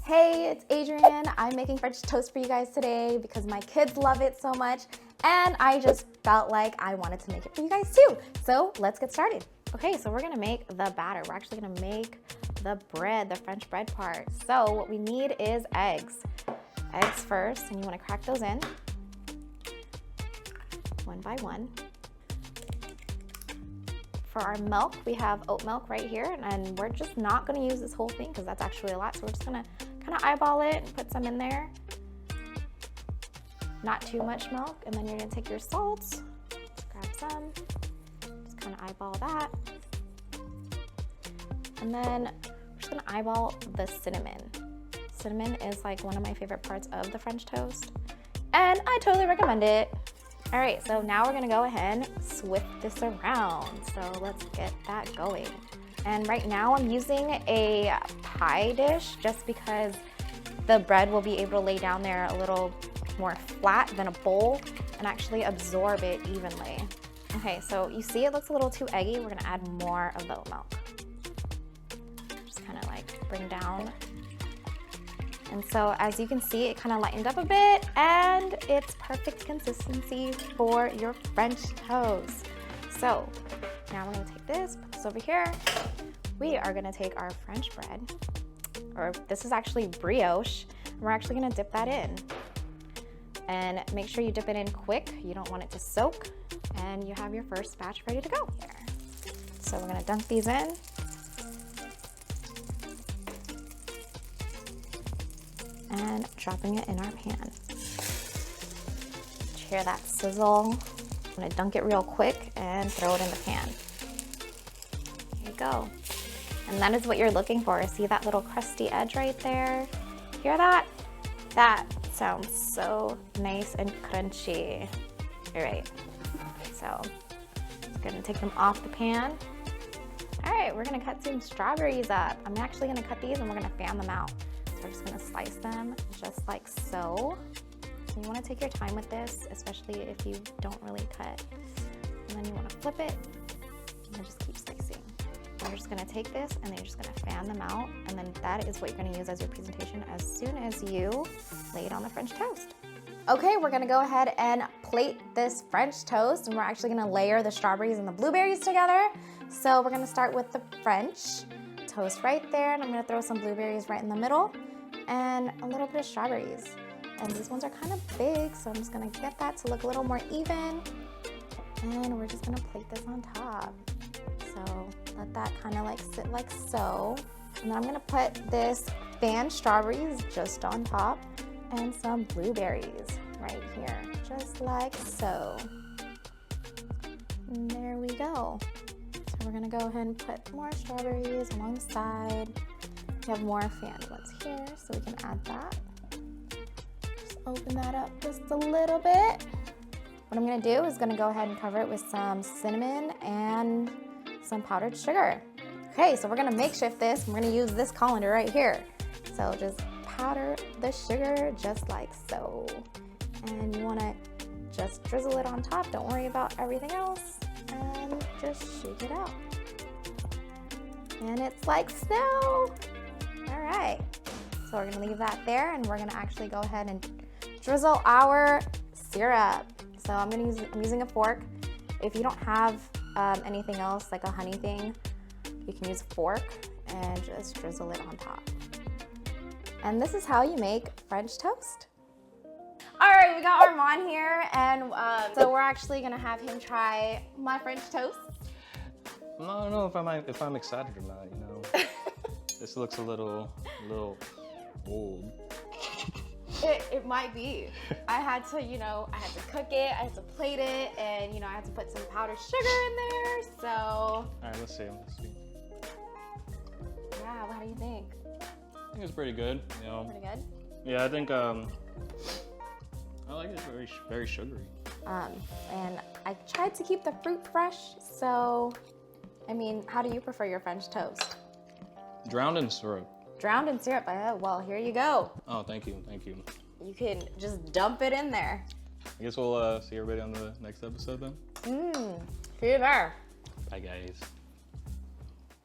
Hey, it's Adriane. I'm making French toast for you guys today because my kids love it so much and I just felt like I wanted to make it for you guys too. So let's get started. Okay, so we're gonna make the batter. We're actually gonna make the bread, the French bread part. So what we need is eggs. Eggs first, and you wanna crack those in one by one. For our milk, we have oat milk right here, and we're just not gonna use this whole thing because that's actually a lot. So we're just gonna kind of eyeball it and put some in there. Not too much milk, and then you're gonna take your salt, just grab some, just kind of eyeball that. And then we're just gonna eyeball the cinnamon. Cinnamon is like one of my favorite parts of the French toast, and I totally recommend it. All right, so now we're gonna go ahead and swift this around. So let's get that going. And right now I'm using a pie dish just because the bread will be able to lay down there a little more flat than a bowl and actually absorb it evenly. Okay, so you see it looks a little too eggy. We're gonna add more of the oat milk. Just kind of like bring down. And so as you can see, it kind of lightened up a bit and it's perfect consistency for your French toast. So now we're gonna take this, put this over here. We are gonna take our French bread, or this is actually brioche. We're actually gonna dip that in. And make sure you dip it in quick. You don't want it to soak. And you have your first batch ready to go here. So we're gonna dunk these in. And dropping it in our pan. Hear that sizzle? I'm gonna dunk it real quick and throw it in the pan. Here you go. And that is what you're looking for. See that little crusty edge right there? Hear that? That sounds so nice and crunchy. All right, so just gonna take them off the pan. All right, we're gonna cut some strawberries up. I'm actually gonna cut these and we're gonna fan them out. We're just gonna slice them just like so. So you wanna take your time with this, especially if you don't really cut. And then you wanna flip it and just keep slicing. And you're just gonna take this and then you're just gonna fan them out. And then that is what you're gonna use as your presentation as soon as you lay it on the French toast. Okay, we're gonna go ahead and plate this French toast, and we're actually gonna layer the strawberries and the blueberries together. So we're gonna start with the French toast right there, and I'm gonna throw some blueberries right in the middle and a little bit of strawberries. And these ones are kind of big, so I'm just gonna get that to look a little more even. And we're just gonna plate this on top. So let that kind of like sit like so. And then I'm gonna put this fanned strawberries just on top and some blueberries right here, just like so. And there we go. So we're gonna go ahead and put more strawberries along the side. We have more fanned ones here, so we can add that. Just open that up just a little bit. What I'm gonna do is gonna go ahead and cover it with some cinnamon and some powdered sugar. Okay, so we're gonna makeshift this. We're gonna use this colander right here. So just powder the sugar just like so. And you wanna just drizzle it on top. Don't worry about everything else. And just shake it out. And it's like so. All right, so we're gonna leave that there and we're gonna actually go ahead and drizzle our syrup. So I'm using a fork. If you don't have anything else like a honey thing, you can use a fork and just drizzle it on top. And this is how you make French toast. All right, we got Arman here, and so we're actually gonna have him try my French toast. I don't know if I'm excited or not, you know. This looks a little old. It might be. I had to cook it, I had to plate it, and I had to put some powdered sugar in there, so. All right, let's see. Yeah, what do you think? I think it's pretty good, you know. Pretty good? Yeah, I think, I like it, very, very sugary. And I tried to keep the fruit fresh, so, I mean, how do you prefer your French toast? Drowned in syrup. Drowned in syrup, well, here you go. Oh, thank you. You can just dump it in there. I guess we'll see everybody on the next episode then. See you there. Bye, guys.